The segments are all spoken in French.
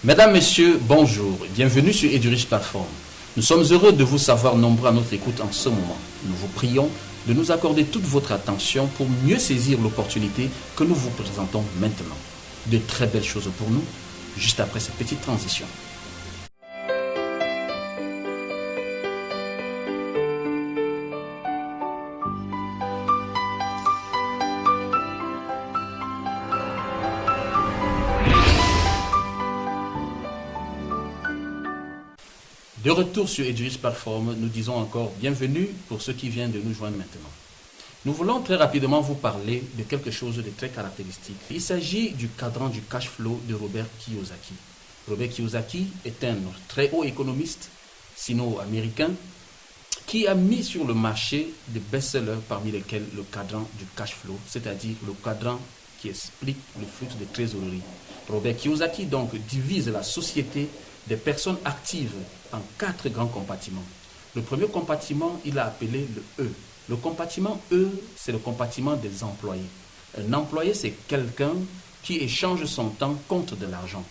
Mesdames, Messieurs, bonjour et bienvenue sur EduRich Platform. Nous sommes heureux de vous savoir nombreux à notre écoute en ce moment. Nous vous prions de nous accorder toute votre attention pour mieux saisir l'opportunité que nous vous présentons maintenant. De très belles choses pour nous, juste après cette petite transition. De retour sur EduRich Platform, nous disons encore bienvenue pour ceux qui viennent de nous joindre maintenant. Nous voulons très rapidement vous parler de quelque chose de très caractéristique. Il s'agit du cadran du cash flow de Robert Kiyosaki. Robert Kiyosaki est un très haut économiste sino-américain qui a mis sur le marché des best-sellers parmi lesquels le cadran du cash flow, c'est-à-dire le cadran qui explique le flux de trésorerie. Robert Kiyosaki donc divise la société des personnes actives en 4 grands compartiments. Le premier compartiment, il a appelé le E. Le compartiment E, c'est le compartiment des employés. Un employé, c'est quelqu'un qui échange son temps contre de l'argent.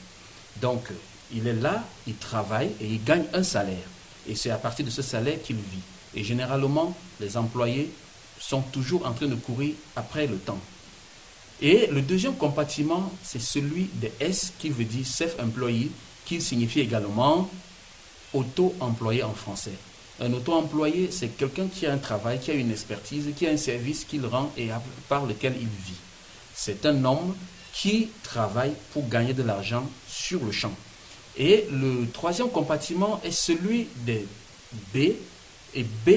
Donc, il est là, il travaille et il gagne un salaire. Et c'est à partir de ce salaire qu'il vit. Et généralement, les employés sont toujours en train de courir après le temps. Et le deuxième compartiment, c'est celui des S qui veut dire self-employé, qui signifie également auto-employé en français. Un auto-employé, c'est quelqu'un qui a un travail, qui a une expertise, qui a un service qu'il rend et par lequel il vit. C'est un homme qui travaille pour gagner de l'argent sur le champ. Et le troisième compartiment est celui des B. Et B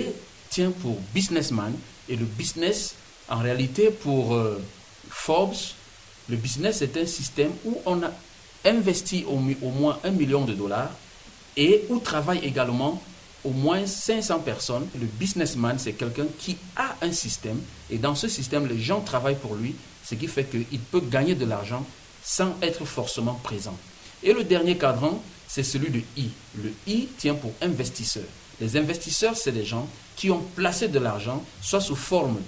tient pour businessman. Et le business, en réalité, pour Forbes, le business est un système où on a investi au moins $1 million et où travaillent également au moins 500 personnes. Le businessman, c'est quelqu'un qui a un système et dans ce système, les gens travaillent pour lui, ce qui fait qu'il peut gagner de l'argent sans être forcément présent. Et le dernier cadran, c'est celui de I. Le I tient pour investisseur. Les investisseurs, c'est des gens qui ont placé de l'argent, soit sous forme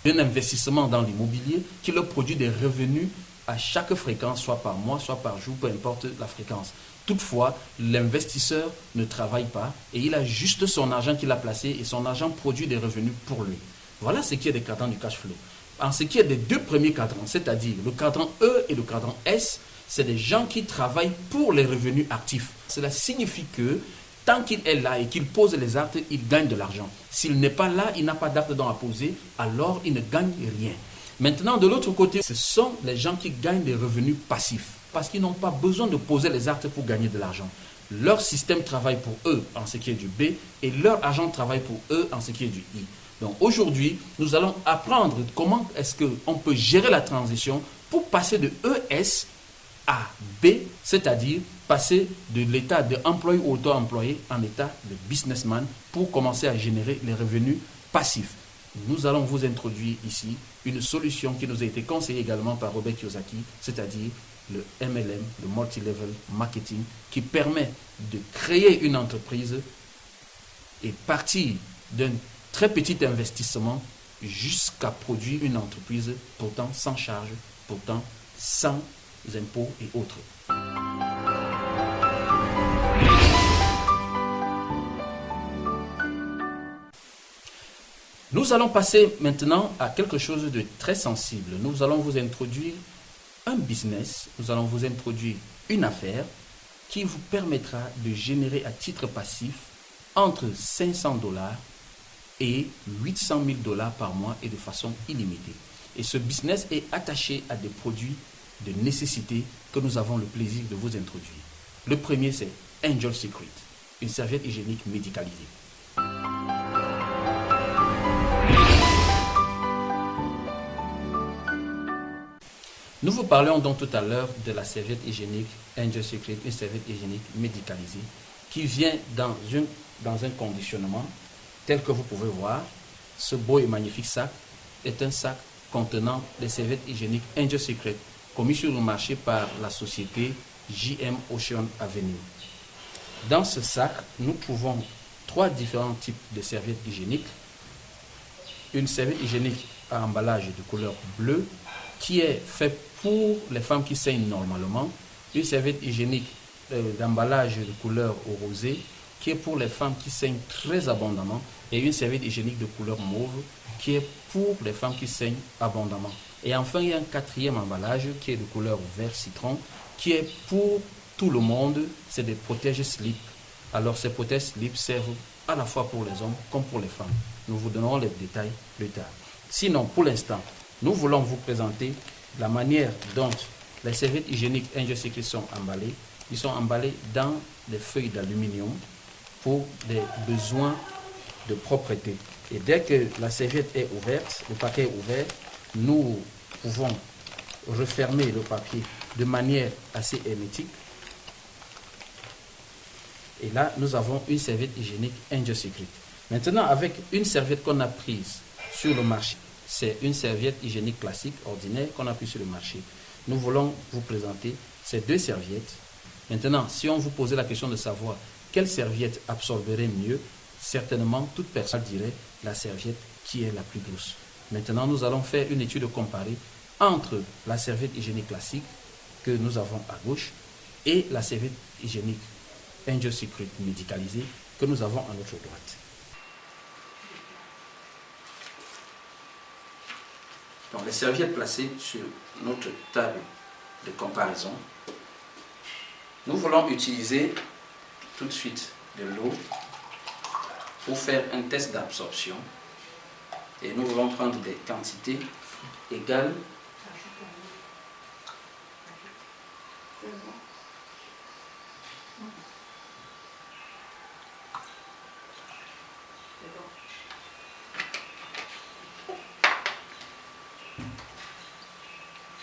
d'un investissement dans l'immobilier, qui leur produit des revenus à chaque fréquence, soit par mois, soit par jour, peu importe la fréquence. Toutefois, l'investisseur ne travaille pas et il a juste son argent qu'il a placé et son argent produit des revenus pour lui. Voilà ce qui est des cadrans du cash flow. En ce qui est des 2 premiers cadrans, c'est-à-dire le cadran E et le cadran S, c'est des gens qui travaillent pour les revenus actifs. Cela signifie que tant qu'il est là et qu'il pose les actes, il gagne de l'argent. S'il n'est pas là, il n'a pas d'acte à poser, alors il ne gagne rien. Maintenant, de l'autre côté, ce sont les gens qui gagnent des revenus passifs parce qu'ils n'ont pas besoin de poser les actes pour gagner de l'argent. Leur système travaille pour eux en ce qui est du B et leur argent travaille pour eux en ce qui est du I. Donc aujourd'hui, nous allons apprendre comment est-ce qu'on peut gérer la transition pour passer de ES à B, c'est-à-dire passer de l'état d'employé ou auto-employé en état de businessman pour commencer à générer les revenus passifs. Nous allons vous introduire ici une solution qui nous a été conseillée également par Robert Kiyosaki, c'est-à-dire le MLM, le Multi-Level Marketing, qui permet de créer une entreprise et partir d'un très petit investissement jusqu'à produire une entreprise pourtant sans charge, pourtant sans impôts et autres. Nous allons passer maintenant à quelque chose de très sensible. Nous allons vous introduire un business, nous allons vous introduire une affaire qui vous permettra de générer à titre passif entre $500 et $800 000 par mois et de façon illimitée. Et ce business est attaché à des produits de nécessité que nous avons le plaisir de vous introduire. Le premier, c'est Angel Secret, une serviette hygiénique médicalisée. Nous vous parlions donc tout à l'heure de la serviette hygiénique Angel Secret, une serviette hygiénique médicalisée qui vient dans un conditionnement tel que vous pouvez voir. Ce beau et magnifique sac est un sac contenant des serviettes hygiéniques Angel Secret commis sur le marché par la société JM Ocean Avenue. Dans ce sac, nous trouvons 3 différents types de serviettes hygiéniques. Une serviette hygiénique à emballage de couleur bleue qui est faite pour les femmes qui saignent normalement, une serviette hygiénique d'emballage de couleur au rosé, qui est pour les femmes qui saignent très abondamment, et une serviette hygiénique de couleur mauve, qui est pour les femmes qui saignent abondamment. Et enfin, il y a un quatrième emballage qui est de couleur vert citron, qui est pour tout le monde, c'est des protèges slip. Alors ces protèges slip servent à la fois pour les hommes comme pour les femmes. Nous vous donnerons les détails plus tard. Sinon, pour l'instant, nous voulons vous présenter la manière dont les serviettes hygiéniques Angel Secret sont emballées. Ils sont emballés dans des feuilles d'aluminium pour des besoins de propreté. Et dès que la serviette est ouverte, le paquet est ouvert, nous pouvons refermer le papier de manière assez hermétique. Et là, nous avons une serviette hygiénique Angel Secret. Maintenant, avec une serviette qu'on a prise sur le marché, c'est une serviette hygiénique classique, ordinaire, qu'on a prise sur le marché. Nous voulons vous présenter ces deux serviettes. Maintenant, si on vous posait la question de savoir quelle serviette absorberait mieux, certainement toute personne dirait la serviette qui est la plus douce. Maintenant, nous allons faire une étude comparée entre la serviette hygiénique classique que nous avons à gauche et la serviette hygiénique Angel Secret médicalisée que nous avons à notre droite. Donc, les serviettes placées sur notre table de comparaison. Nous voulons utiliser tout de suite de l'eau pour faire un test d'absorption. Et nous voulons prendre des quantités égales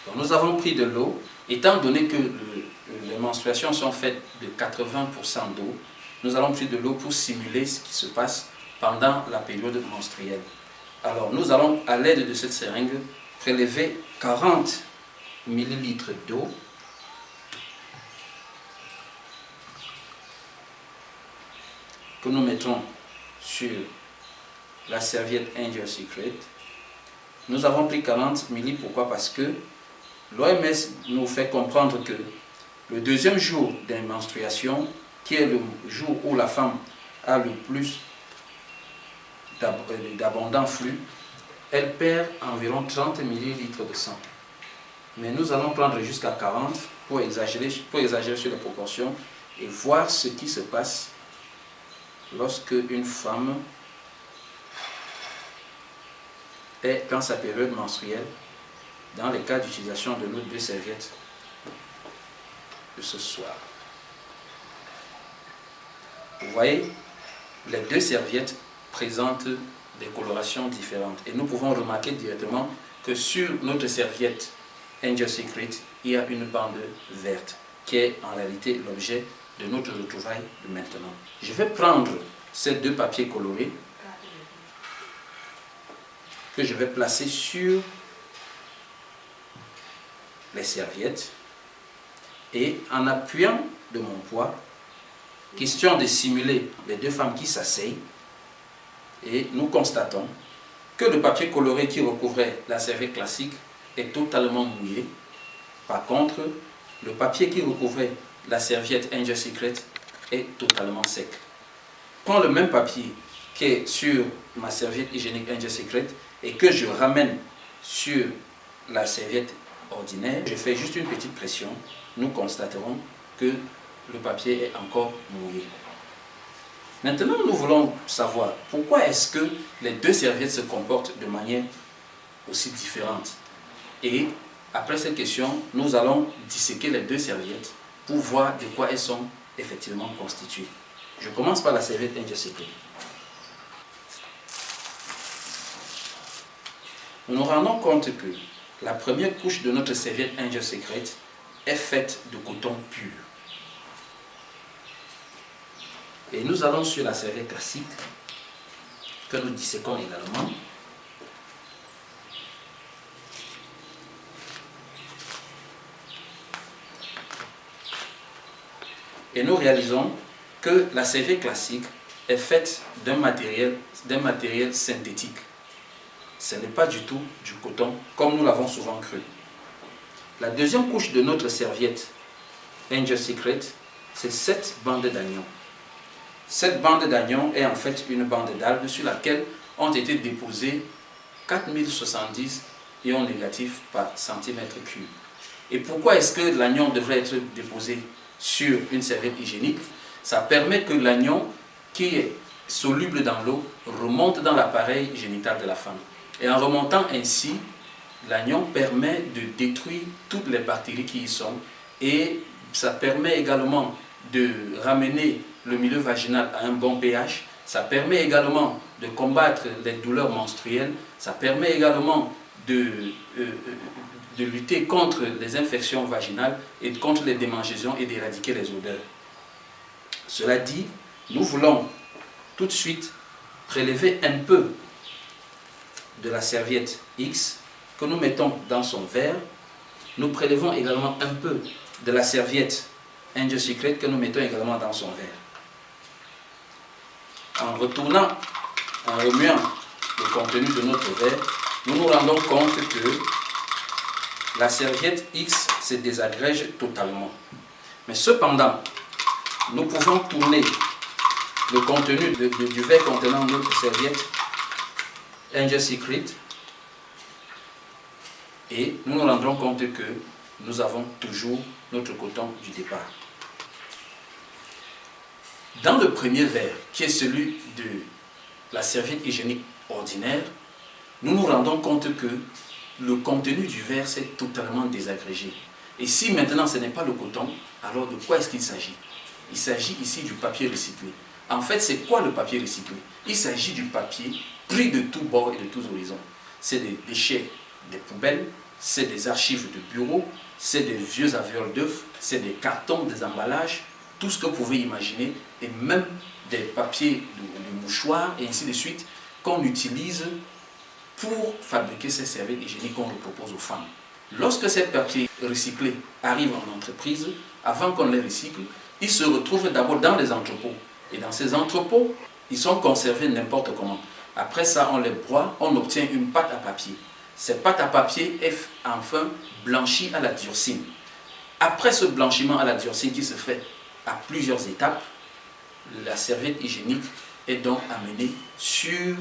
Donc, nous avons pris de l'eau, étant donné que les menstruations sont faites de 80% d'eau, nous allons prendre de l'eau pour simuler ce qui se passe pendant la période menstruelle. Alors, nous allons, à l'aide de cette seringue, prélever 40 ml d'eau que nous mettrons sur la serviette Angel Secret. Nous avons pris 40 ml, pourquoi? Parce que l'OMS nous fait comprendre que le deuxième jour des menstruations, qui est le jour où la femme a le plus d'abondant flux, elle perd environ 30 ml de sang. Mais nous allons prendre jusqu'à 40 pour exagérer sur les proportions et voir ce qui se passe lorsque une femme est dans sa période menstruelle, dans le cas d'utilisation de nos deux serviettes de ce soir. Vous voyez, les deux serviettes présentent des colorations différentes. Et nous pouvons remarquer directement que sur notre serviette Angel Secret, il y a une bande verte, qui est en réalité l'objet de notre retrouvaille de maintenant. Je vais prendre ces deux papiers colorés que je vais placer sur les serviettes et en appuyant de mon poids, question de simuler les deux femmes qui s'asseyent, et nous constatons que le papier coloré qui recouvrait la serviette classique est totalement mouillé. Par contre, le papier qui recouvrait la serviette Angel Secret est totalement sec. Je prends le même papier qui est sur ma serviette hygiénique Angel Secret et que je ramène sur la serviette ordinaire, je fais juste une petite pression, nous constaterons que le papier est encore mouillé. Maintenant, nous voulons savoir pourquoi est-ce que les deux serviettes se comportent de manière aussi différente. Et après cette question, nous allons disséquer les deux serviettes pour voir de quoi elles sont effectivement constituées. Je commence par la serviette Angel Secret. Nous nous rendons compte que la première couche de notre serviette Angel Secret est faite de coton pur. Et nous allons sur la serviette classique que nous disséquons également. Et nous réalisons que la serviette classique est faite d'un matériel synthétique. Ce n'est pas du tout du coton, comme nous l'avons souvent cru. La deuxième couche de notre serviette Angel Secret c'est cette bande d'agneau. Cette bande d'agneau est en fait une bande d'algues sur laquelle ont été déposés 4070 ions négatifs par centimètre cube. Et pourquoi est-ce que l'anion devrait être déposé sur une serviette hygiénique? Ça permet que l'anion qui est soluble dans l'eau remonte dans l'appareil génital de la femme. Et en remontant ainsi, l'anion permet de détruire toutes les bactéries qui y sont et ça permet également de ramener le milieu vaginal à un bon pH. Ça permet également de combattre les douleurs menstruelles. Ça permet également de lutter contre les infections vaginales et contre les démangeaisons et d'éradiquer les odeurs. Cela dit, nous voulons tout de suite prélever un peu de la serviette X que nous mettons dans son verre. Nous prélevons également un peu de la serviette Angel Secret que nous mettons également dans son verre. En retournant, en remuant le contenu de notre verre, nous nous rendons compte que la serviette X se désagrège totalement. Mais cependant, nous pouvons tourner le contenu du verre contenant notre serviette Angel Secret et nous nous rendrons compte que nous avons toujours notre coton du départ. Dans le premier verre, qui est celui de la serviette hygiénique ordinaire, nous nous rendons compte que le contenu du verre s'est totalement désagrégé. Et si maintenant ce n'est pas le coton, alors de quoi est-ce qu'il s'agit? Il s'agit ici du papier recyclé. En fait, c'est quoi le papier recyclé? Il s'agit du papier pris de tous bords et de tous horizons. C'est des déchets des poubelles, c'est des archives de bureaux, c'est des vieux alvéoles d'œufs, c'est des cartons, des emballages, tout ce que vous pouvez imaginer, et même des papiers de mouchoirs, et ainsi de suite, qu'on utilise pour fabriquer ces serviettes hygiéniques qu'on propose aux femmes. Lorsque ces papiers recyclés arrivent en entreprise, avant qu'on les recycle, ils se retrouvent d'abord dans les entrepôts. Et dans ces entrepôts, ils sont conservés n'importe comment. Après ça, on les broie, on obtient une pâte à papier. Cette pâte à papier est enfin blanchie à la dioxine. Après ce blanchiment à la dioxine qui se fait à plusieurs étapes, la serviette hygiénique est donc amenée sur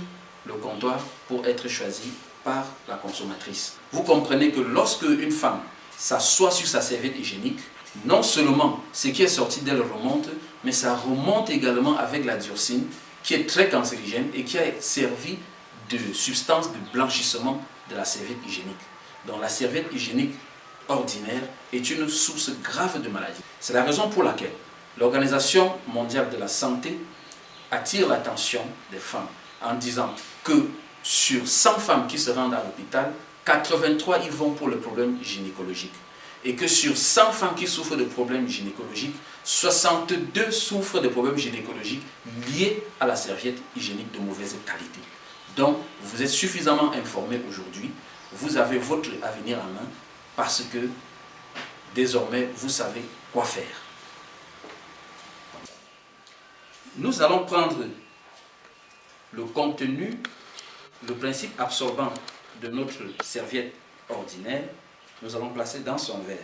le comptoir pour être choisie par la consommatrice. Vous comprenez que lorsque une femme s'assoit sur sa serviette hygiénique, non seulement ce qui est sorti d'elle remonte, mais ça remonte également avec la dioxine qui est très cancérigène et qui a servi de substance de blanchissement de la serviette hygiénique. Donc la serviette hygiénique ordinaire est une source grave de maladies. C'est la raison pour laquelle l'Organisation mondiale de la santé attire l'attention des femmes en disant que sur 100 femmes qui se rendent à l'hôpital, 83 y vont pour le problème gynécologique. Et que sur 100 femmes qui souffrent de problèmes gynécologiques, 62 souffrent de problèmes gynécologiques liés à la serviette hygiénique de mauvaise qualité. Donc, vous êtes suffisamment informés aujourd'hui, vous avez votre avenir en main parce que désormais, vous savez quoi faire. Nous allons prendre le contenu, le principe absorbant de notre serviette ordinaire, nous allons placer dans son verre.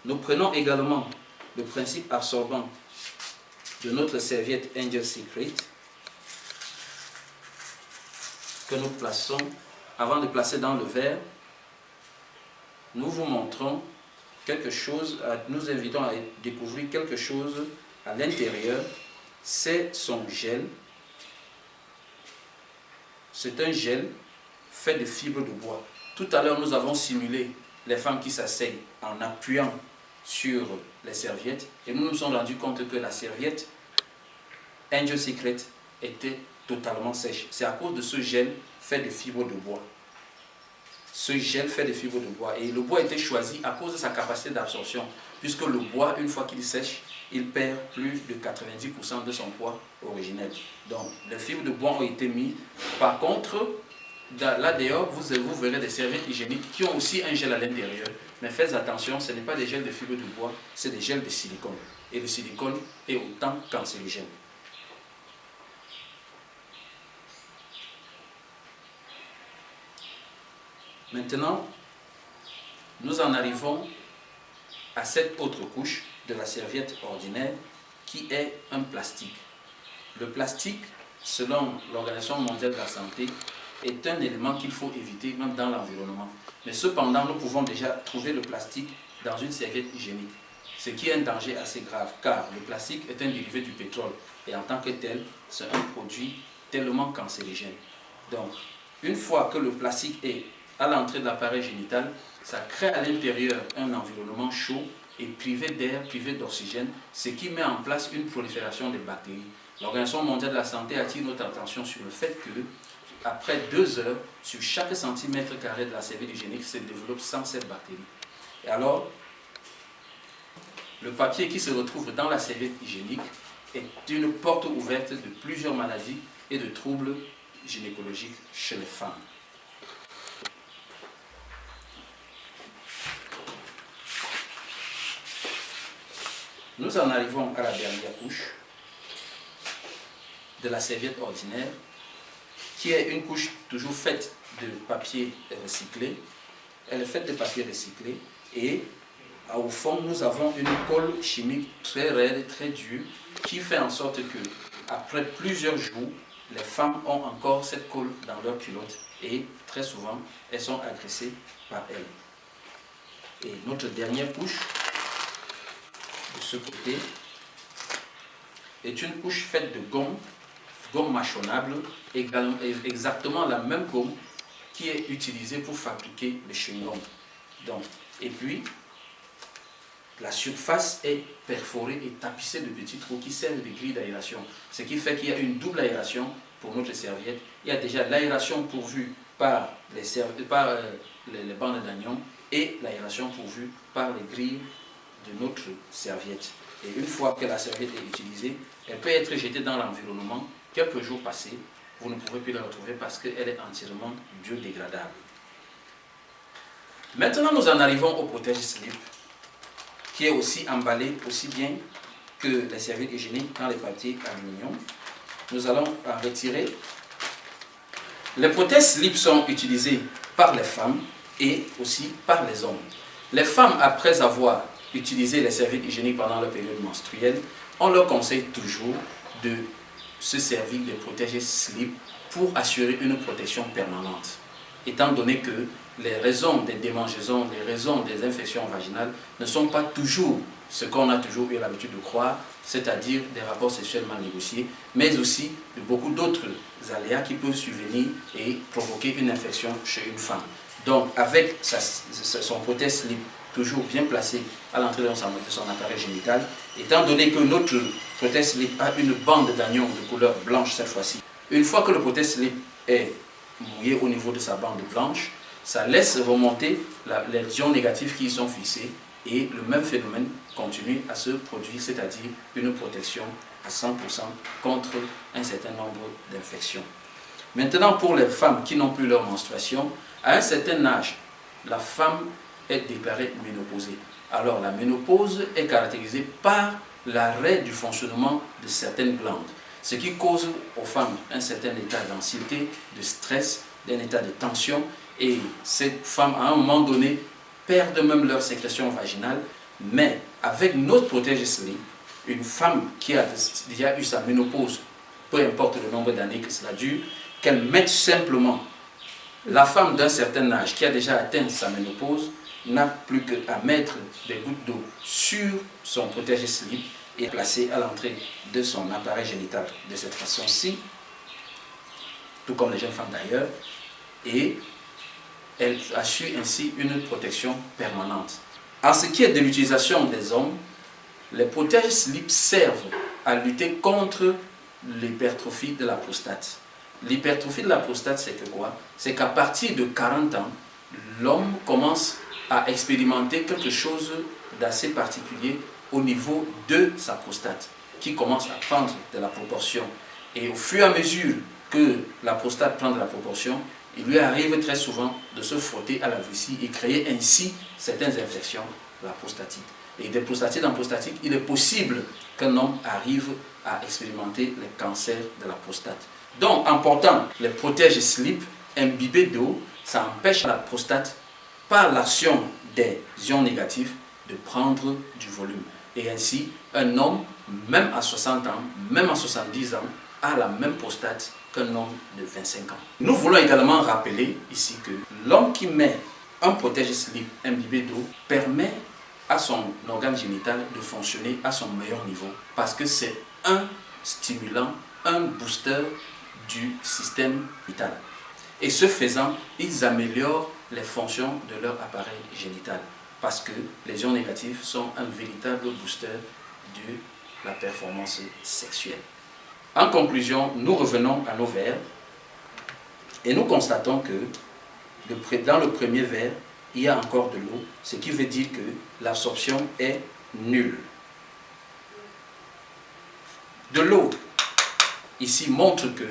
Nous prenons également le principe absorbant de notre serviette Angel Secret que nous plaçons. Avant de placer dans le verre, nous vous montrons quelque chose, nous invitons à découvrir quelque chose à l'intérieur. C'est son gel. C'est un gel fait de fibres de bois. Tout à l'heure, nous avons simulé les femmes qui s'asseyent en appuyant sur les serviettes et nous nous sommes rendus compte que la serviette Angel Secret était totalement sèche. C'est à cause de ce gel fait de fibres de bois. Ce gel fait de fibres de bois et le bois a été choisi à cause de sa capacité d'absorption puisque le bois, une fois qu'il sèche, il perd plus de 90% de son poids originel. Donc, les fibres de bois ont été mises. Par contre, là d'ailleurs, vous verrez des serviettes hygiéniques qui ont aussi un gel à l'intérieur. Mais faites attention, ce n'est pas des gels de fibres de bois, c'est des gels de silicone. Et le silicone est autant cancérigène. Maintenant, nous en arrivons à cette autre couche de la serviette ordinaire qui est un plastique. Le plastique, selon l'Organisation mondiale de la santé, est un élément qu'il faut éviter même dans l'environnement. Mais cependant, nous pouvons déjà trouver le plastique dans une serviette hygiénique, ce qui est un danger assez grave, car le plastique est un dérivé du pétrole et en tant que tel, c'est un produit tellement cancérigène. Donc, une fois que le plastique est à l'entrée de l'appareil génital, ça crée à l'intérieur un environnement chaud et privé d'air, privé d'oxygène, ce qui met en place une prolifération des bactéries. L'Organisation mondiale de la santé attire notre attention sur le fait que, après 2 heures, sur chaque centimètre carré de la serviette hygiénique se développe 107 bactéries. Et alors, le papier qui se retrouve dans la serviette hygiénique est une porte ouverte de plusieurs maladies et de troubles gynécologiques chez les femmes. Nous en arrivons à la dernière couche de la serviette ordinaire, qui est une couche toujours faite de papier recyclé. Elle est faite de papier recyclé et au fond, nous avons une colle chimique très raide, très dure, qui fait en sorte que, après plusieurs jours, les femmes ont encore cette colle dans leur culotte et très souvent, elles sont agressées par elle. Et notre dernière couche, de ce côté, est une couche faite de gomme mâchonnable, exactement la même gomme qui est utilisée pour fabriquer le chewing-gum. Donc, et puis, la surface est perforée et tapissée de petits trous qui servent de grilles d'aération. Ce qui fait qu'il y a une double aération pour notre serviette. Il y a déjà l'aération pourvue par les bandes d'anion et l'aération pourvue par les grilles de notre serviette. Et une fois que la serviette est utilisée, elle peut être jetée dans l'environnement. Quelques jours passés, vous ne pouvez plus la retrouver parce qu'elle est entièrement biodégradable. Maintenant, nous en arrivons au protège-slip, qui est aussi emballé aussi bien que les serviettes hygiéniques dans les papiers aluminium. Nous allons en retirer. Les protège-slip sont utilisés par les femmes et aussi par les hommes. Les femmes, après avoir utilisé les serviettes hygiéniques pendant leur période menstruelle, on leur conseille toujours de se servir des protège-slip pour assurer une protection permanente, étant donné que les raisons des démangeaisons, les raisons des infections vaginales ne sont pas toujours ce qu'on a toujours eu l'habitude de croire, c'est-à-dire des rapports sexuels mal négociés, mais aussi de beaucoup d'autres aléas qui peuvent survenir et provoquer une infection chez une femme. Donc, avec son protège-slip toujours bien placé à l'entrée de son appareil génital, étant donné que notre protège-slip a une bande d'anion de couleur blanche cette fois-ci, une fois que le protège-slip est mouillé au niveau de sa bande blanche, ça laisse remonter les ions négatifs qui y sont fixés et le même phénomène continue à se produire, c'est-à-dire une protection à 100% contre un certain nombre d'infections. Maintenant, pour les femmes qui n'ont plus leur menstruation, à un certain âge, la femme est déclarée ménopausée. Alors, la ménopause est caractérisée par l'arrêt du fonctionnement de certaines glandes, ce qui cause aux femmes un certain état d'anxiété, de stress, d'un état de tension, et ces femmes, à un moment donné, perdent même leur sécrétion vaginale. Mais avec notre protège-slip, une femme qui a déjà eu sa ménopause, peu importe le nombre d'années que cela dure, qu'elle mette simplement, la femme d'un certain âge qui a déjà atteint sa ménopause n'a plus qu'à mettre des gouttes d'eau sur son protège-slip et placer à l'entrée de son appareil génital de cette façon-ci, tout comme les jeunes femmes d'ailleurs, et elle assure ainsi une protection permanente. En ce qui est de l'utilisation des hommes, les protège-slips servent à lutter contre l'hypertrophie de la prostate. L'hypertrophie de la prostate, c'est que quoi? C'est qu'à partir de 40 ans, l'homme commence à expérimenter quelque chose d'assez particulier au niveau de sa prostate, qui commence à prendre de la proportion. Et au fur et à mesure que la prostate prend de la proportion, il lui arrive très souvent de se frotter à la vessie et créer ainsi certaines infections de la prostatite. Et des prostatites en prostatite, il est possible qu'un homme arrive à expérimenter les cancers de la prostate. Donc, en portant les protège-slip imbibés d'eau, ça empêche la prostate, par l'action des ions négatifs, de prendre du volume. Et ainsi, un homme, même à 60 ans, même à 70 ans, a la même prostate qu'un homme de 25 ans. Nous voulons également rappeler ici que l'homme qui met un protège-slip imbibé d'eau permet à son organe génital de fonctionner à son meilleur niveau parce que c'est un stimulant, un booster du système vital. Et ce faisant, ils améliorent les fonctions de leur appareil génital parce que les ions négatifs sont un véritable booster de la performance sexuelle. En conclusion, nous revenons à nos verres et nous constatons que dans le premier verre, il y a encore de l'eau, ce qui veut dire que l'absorption est nulle. De l'eau, ici, montre que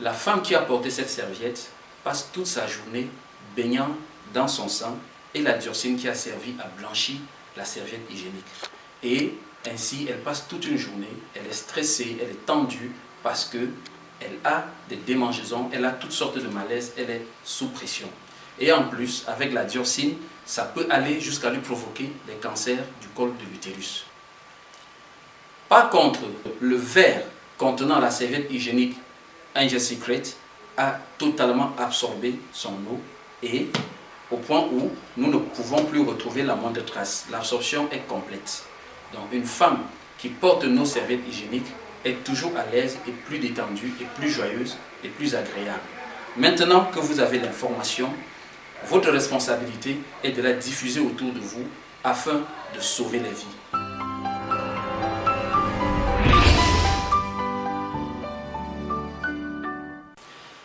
la femme qui a porté cette serviette passe toute sa journée baignant dans son sang et la dioxine qui a servi à blanchir la serviette hygiénique. Et ainsi, elle passe toute une journée, elle est stressée, elle est tendue parce qu'elle a des démangeaisons, elle a toutes sortes de malaises, elle est sous pression. Et en plus, avec la dioxine, ça peut aller jusqu'à lui provoquer des cancers du col de l'utérus. Par contre, le verre contenant la serviette hygiénique Angel Secret a totalement absorbé son eau et au point où nous ne pouvons plus retrouver la moindre trace. L'absorption est complète. Donc une femme qui porte nos serviettes hygiéniques est toujours à l'aise et plus détendue et plus joyeuse et plus agréable. Maintenant que vous avez l'information, votre responsabilité est de la diffuser autour de vous afin de sauver les vies.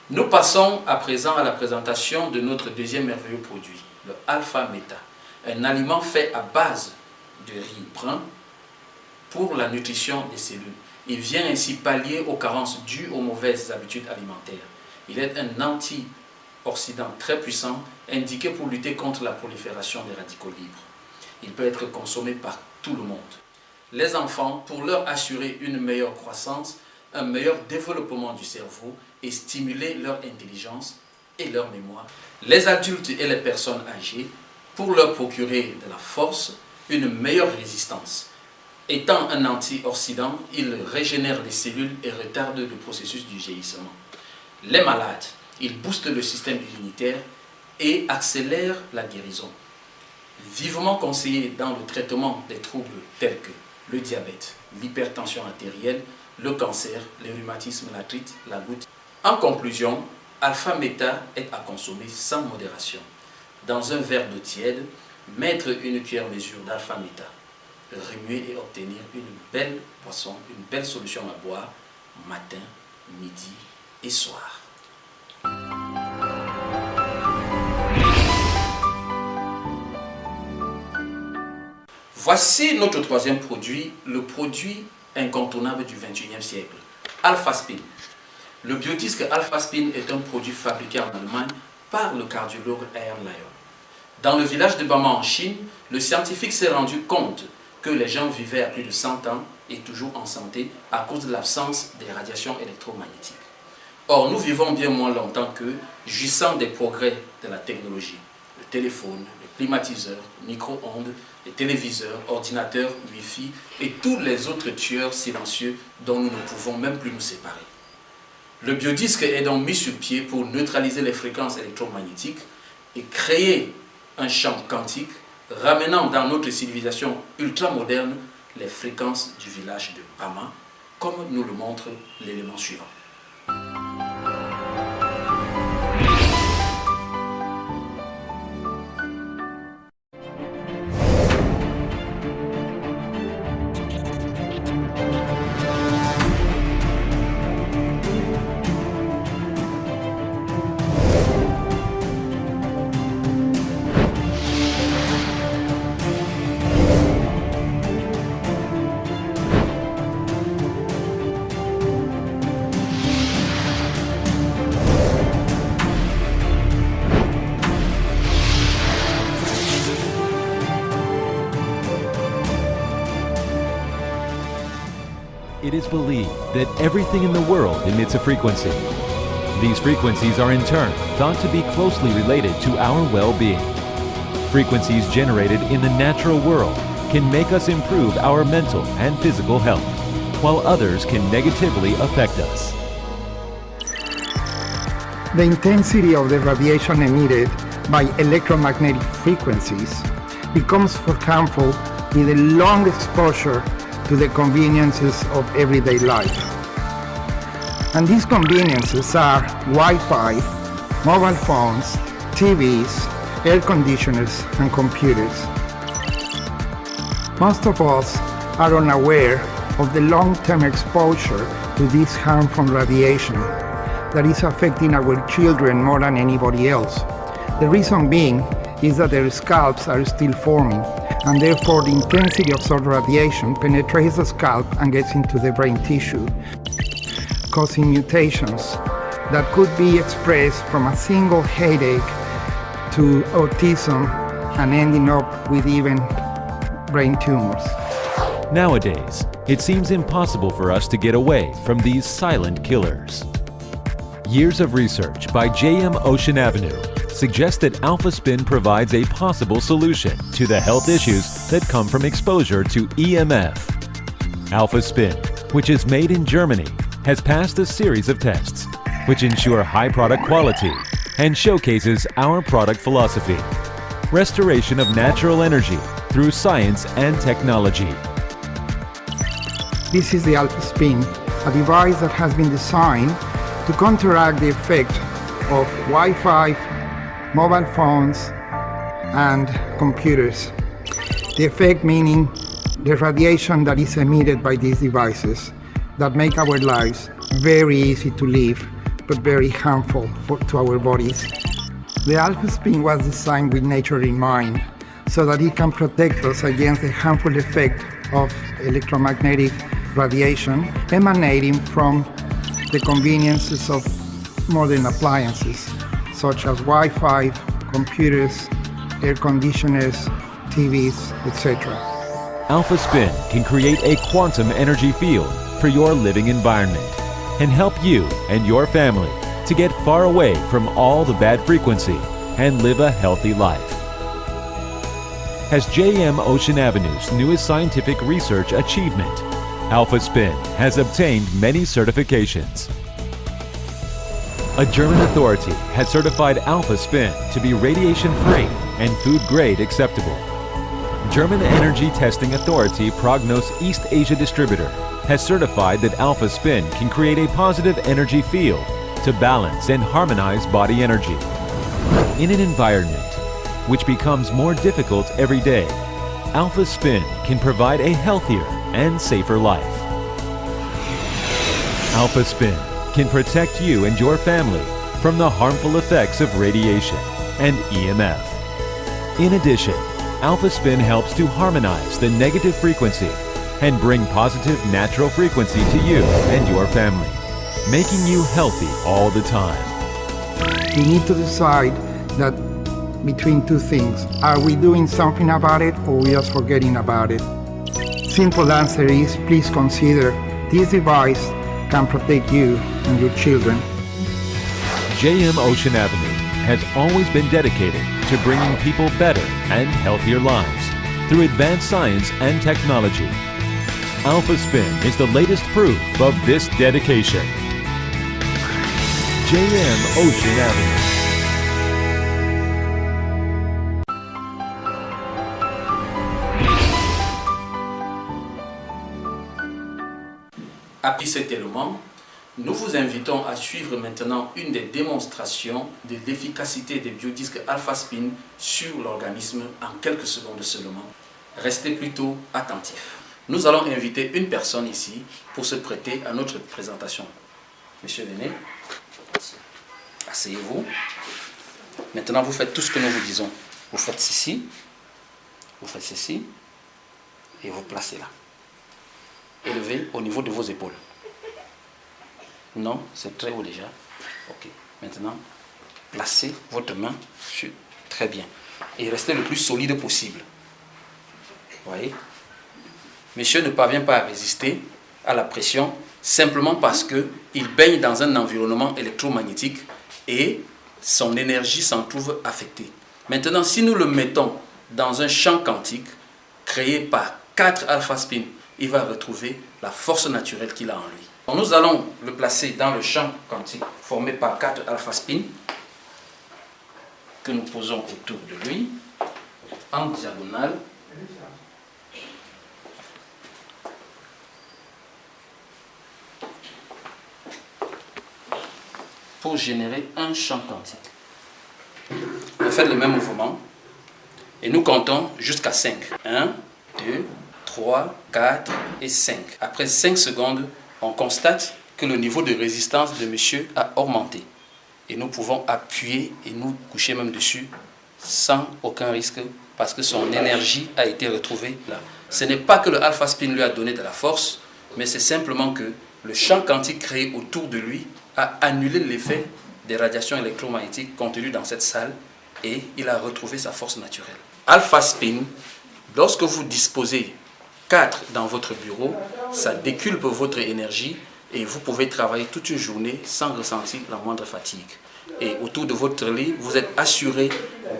Nous passons à présent à la présentation de notre deuxième merveilleux produit, le Alpha Meta, un aliment fait à base de riz brun pour la nutrition des cellules. Il vient ainsi pallier aux carences dues aux mauvaises habitudes alimentaires. Il est un antioxydant très puissant, indiqué pour lutter contre la prolifération des radicaux libres. Il peut être consommé par tout le monde. Les enfants, pour leur assurer une meilleure croissance, un meilleur développement du cerveau et stimuler leur intelligence et leur mémoire. Les adultes et les personnes âgées, pour leur procurer de la force, une meilleure résistance. Étant un antioxydant, il régénère les cellules et retarde le processus du vieillissement. Les malades, il booste le système immunitaire et accélère la guérison. Vivement conseillé dans le traitement des troubles tels que le diabète, l'hypertension artérielle, le cancer, les rhumatismes, l'arthrite, la goutte. En conclusion, Alpha Meta est à consommer sans modération. Dans un verre d'eau tiède, mettre une cuillère mesure d'Alpha Meta. Remuer et obtenir une belle boisson, une belle solution à boire matin, midi et soir. Voici notre troisième produit, le produit incontournable du XXIe siècle, Alpha Spin. Le biodisque Alpha Spin est un produit fabriqué en Allemagne par le cardiologue Ian Lyon. Dans le village de Bama en Chine, le scientifique s'est rendu compte que les gens vivaient à plus de 100 ans et toujours en santé à cause de l'absence des radiations électromagnétiques. Or, nous vivons bien moins longtemps qu'eux, jouissant des progrès de la technologie. Le téléphone, le climatiseur, le micro-ondes, les téléviseurs, ordinateurs, Wi-Fi et tous les autres tueurs silencieux dont nous ne pouvons même plus nous séparer. Le biodisque est donc mis sur pied pour neutraliser les fréquences électromagnétiques et créer un champ quantique ramenant dans notre civilisation ultramoderne les fréquences du village de Bama, comme nous le montre l'élément suivant. It is believed that everything in the world emits a frequency. These frequencies are in turn thought to be closely related to our well-being. Frequencies generated in the natural world can make us improve our mental and physical health, while others can negatively affect us. The intensity of the radiation emitted by electromagnetic frequencies becomes harmful with a long exposure to the conveniences of everyday life. And these conveniences are Wi-Fi, mobile phones, TVs, air conditioners, and computers. Most of us are unaware of the long-term exposure to this harmful radiation that is affecting our children more than anybody else. The reason being is that their scalps are still forming, and therefore the intensity of such radiation penetrates the scalp and gets into the brain tissue, causing mutations that could be expressed from a single headache to autism and ending up with even brain tumors. Nowadays, it seems impossible for us to get away from these silent killers. Years of research by J.M. Ocean Avenue suggest that alpha spin provides a possible solution to the health issues that come from exposure to EMF. Alpha spin, which is made in Germany, has passed a series of tests which ensure high product quality and showcases our product philosophy: restoration of natural energy through science and technology. This is the Alpha Spin, a device that has been designed to counteract the effect of Wi-Fi, mobile phones, and computers. The effect meaning the radiation that is emitted by these devices that make our lives very easy to live, but very harmful to our bodies. The Alpha Spin was designed with nature in mind, so that it can protect us against the harmful effect of electromagnetic radiation emanating from the conveniences of modern appliances, such as Wi-Fi, computers, air conditioners, TVs, etc. Alpha Spin can create a quantum energy field for your living environment and help you and your family to get far away from all the bad frequency and live a healthy life. As J.M. Ocean Avenue's newest scientific research achievement, Alpha Spin has obtained many certifications. A German authority has certified Alpha Spin to be radiation-free and food-grade acceptable. German Energy Testing Authority Prognos East Asia Distributor has certified that Alpha Spin can create a positive energy field to balance and harmonize body energy. In an environment which becomes more difficult every day, Alpha Spin can provide a healthier and safer life. Alpha Spin can protect you and your family from the harmful effects of radiation and EMF. In addition, Alpha Spin helps to harmonize the negative frequency and bring positive natural frequency to you and your family, making you healthy all the time. We need to decide that between two things. Are we doing something about it, or we just forgetting about it? Simple answer is, please consider this device can protect you and your children. J.M. Ocean Avenue has always been dedicated to bringing people better and healthier lives through advanced science and technology. Alpha Spin is the latest proof of this dedication. J.M. Ocean Avenue. Après cet élément, nous vous invitons à suivre maintenant une des démonstrations de l'efficacité des biodisques Alpha Spin sur l'organisme en quelques secondes seulement. Restez plutôt attentifs. Nous allons inviter une personne ici pour se prêter à notre présentation. Monsieur, venez. Asseyez-vous. Maintenant, vous faites tout ce que nous vous disons. Vous faites ceci, et vous placez là. Élevez au niveau de vos épaules. Non, c'est très haut déjà. Ok. Maintenant, placez votre main sur... Très bien. Et restez le plus solide possible. Vous voyez? Monsieur ne parvient pas à résister à la pression simplement parce qu'il baigne dans un environnement électromagnétique et son énergie s'en trouve affectée. Maintenant, si nous le mettons dans un champ quantique, créé par 4 alpha spin, il va retrouver la force naturelle qu'il a en lui. Donc nous allons le placer dans le champ quantique formé par 4 alpha spin que nous posons autour de lui en diagonale. Pour générer un champ quantique. On fait le même mouvement et nous comptons jusqu'à 5. 1, 2, 3, 4 et 5. Après 5 secondes, on constate que le niveau de résistance de monsieur a augmenté. Et nous pouvons appuyer et nous coucher même dessus sans aucun risque parce que son énergie a été retrouvée là. Ce n'est pas que le alpha spin lui a donné de la force, mais c'est simplement que le champ quantique créé autour de lui a annulé l'effet des radiations électromagnétiques contenues dans cette salle et il a retrouvé sa force naturelle. Alpha spin, lorsque vous disposez 4 dans votre bureau, ça déculpe votre énergie et vous pouvez travailler toute une journée sans ressentir la moindre fatigue. Et autour de votre lit, vous êtes assuré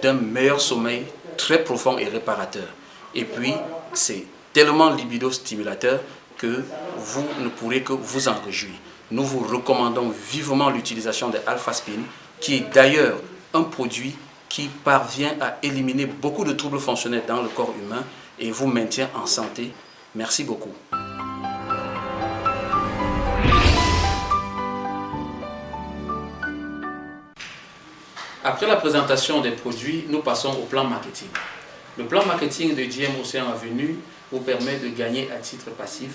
d'un meilleur sommeil très profond et réparateur. Et puis, c'est tellement libido-stimulateur que vous ne pourrez que vous en réjouir. Nous vous recommandons vivement l'utilisation de Alpha Spin, qui est d'ailleurs un produit qui parvient à éliminer beaucoup de troubles fonctionnels dans le corps humain et vous maintient en santé. Merci beaucoup. Après la présentation des produits, nous passons au plan marketing. Le plan marketing de GM Océan Avenue vous permet de gagner à titre passif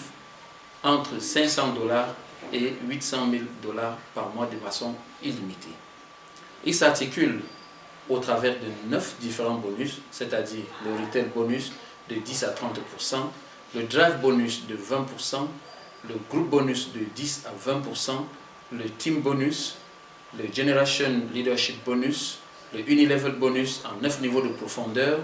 entre 500 $ et 800 000 $ par mois de façon illimitée. Il s'articule au travers de 9 différents bonus, c'est-à-dire le retail bonus de 10 à 30%, le drive bonus de 20%, le group bonus de 10 à 20%, le team bonus, le generation leadership bonus, le unilevel bonus en 9 niveaux de profondeur,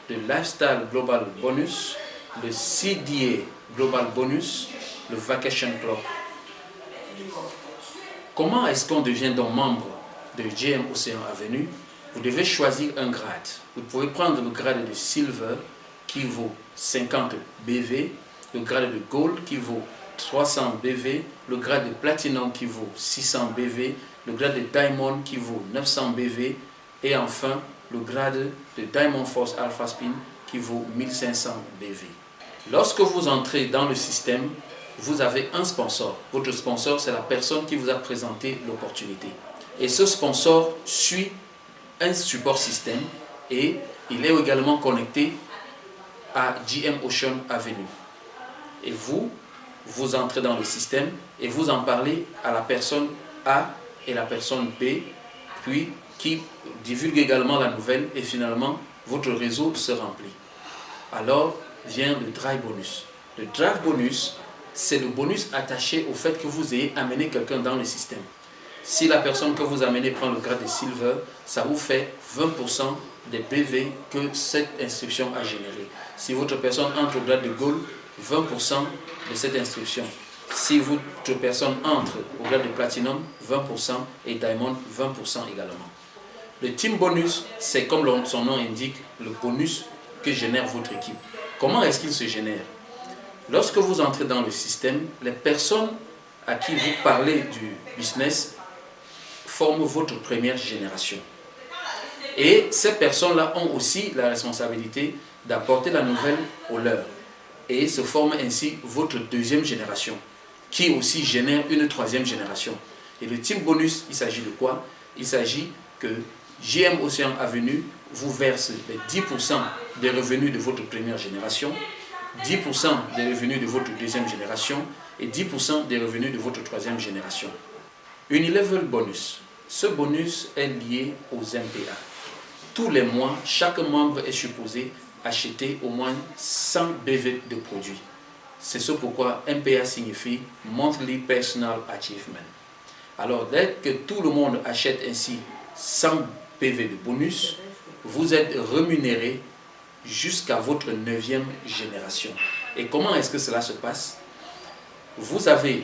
le lifestyle global bonus, le CDA global bonus, le vacation club. Comment est-ce qu'on devient donc membre de GM Océan Avenue? Vous devez choisir un grade. Vous pouvez prendre le grade de Silver qui vaut 50 BV, le grade de Gold qui vaut 300 BV, le grade de Platinum qui vaut 600 BV, le grade de Diamond qui vaut 900 BV et enfin le grade de Diamond Force Alpha Spin qui vaut 1500 BV. Lorsque vous entrez dans le système, vous avez un sponsor. Votre sponsor, c'est la personne qui vous a présenté l'opportunité. Et ce sponsor suit un support système et il est également connecté à GM Ocean Avenue. Et vous entrez dans le système et vous en parlez à la personne A et la personne B, puis qui divulgue également la nouvelle et finalement votre réseau se remplit. Alors vient le drive bonus. Le drive bonus, c'est le bonus attaché au fait que vous ayez amené quelqu'un dans le système. Si la personne que vous amenez prend le grade de Silver, ça vous fait 20% des PV que cette inscription a généré. Si votre personne entre au grade de Gold, 20% de cette inscription. Si votre personne entre au grade de Platinum, 20% et Diamond, 20% également. Le team bonus, c'est comme son nom indique, le bonus que génère votre équipe. Comment est-ce qu'il se génère? Lorsque vous entrez dans le système, les personnes à qui vous parlez du business forment votre première génération. Et ces personnes-là ont aussi la responsabilité d'apporter la nouvelle au leur. Et se forme ainsi votre deuxième génération, qui aussi génère une troisième génération. Et le team bonus, il s'agit de quoi? Il s'agit que GM Océan Avenue vous verse les 10% des revenus de votre première génération, 10% des revenus de votre deuxième génération et 10% des revenus de votre troisième génération. Unilevel bonus. Ce bonus est lié aux MPA. Tous les mois, chaque membre est supposé acheter au moins 100 BV de produits. C'est ce pourquoi MPA signifie Monthly Personal Achievement. Alors, dès que tout le monde achète ainsi 100 PV de bonus, vous êtes rémunéré jusqu'à votre 9e génération. Et comment est-ce que cela se passe? Vous avez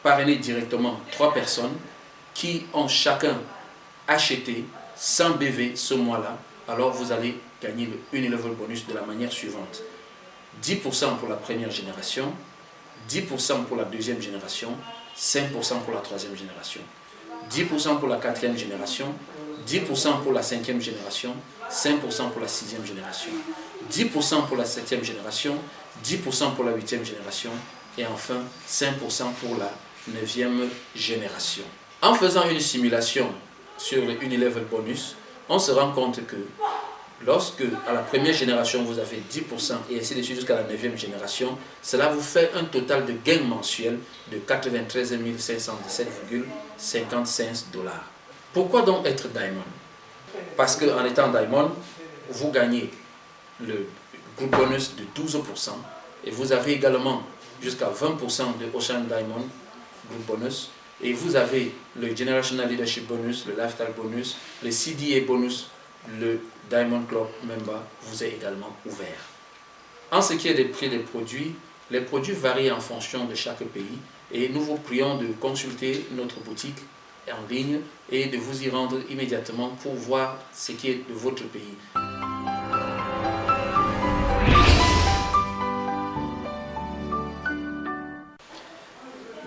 parrainé directement 3 personnes qui ont chacun acheté 100 BV ce mois-là. Alors vous allez gagner le Unilevel bonus de la manière suivante. 10% pour la première génération, 10% pour la deuxième génération, 5% pour la troisième génération, 10% pour la quatrième génération, 10% pour la cinquième génération, 5% pour la sixième génération, 10% pour la septième génération, 10% pour la huitième génération et enfin 5% pour la neuvième génération. En faisant une simulation sur le Unilevel Bonus, on se rend compte que lorsque à la première génération vous avez 10% et ainsi de suite jusqu'à la 9e génération, cela vous fait un total de gain mensuel de 93 517,55 $. Pourquoi donc être Diamond? Parce qu'en étant Diamond, vous gagnez le groupe bonus de 12% et vous avez également jusqu'à 20% de Ocean Diamond group bonus et vous avez le Generational Leadership Bonus, le Lifestyle Bonus, le CDA Bonus, le Diamond Club Member vous est également ouvert. En ce qui est des prix des produits, les produits varient en fonction de chaque pays et nous vous prions de consulter notre boutique en ligne et de vous y rendre immédiatement pour voir ce qui est de votre pays.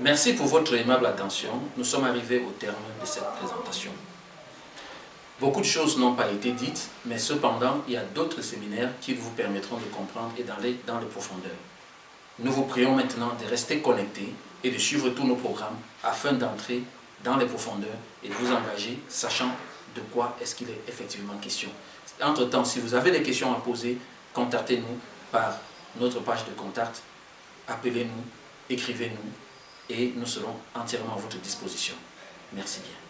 Merci pour votre aimable attention. Nous sommes arrivés au terme de cette présentation. Beaucoup de choses n'ont pas été dites, mais cependant, il y a d'autres séminaires qui vous permettront de comprendre et d'aller dans les profondeurs. Nous vous prions maintenant de rester connectés et de suivre tous nos programmes afin d'entrer dans les profondeurs et de vous engager, sachant de quoi est-ce qu'il est effectivement question. Entre-temps, si vous avez des questions à poser, contactez-nous par notre page de contact, appelez-nous, écrivez-nous et nous serons entièrement à votre disposition. Merci bien.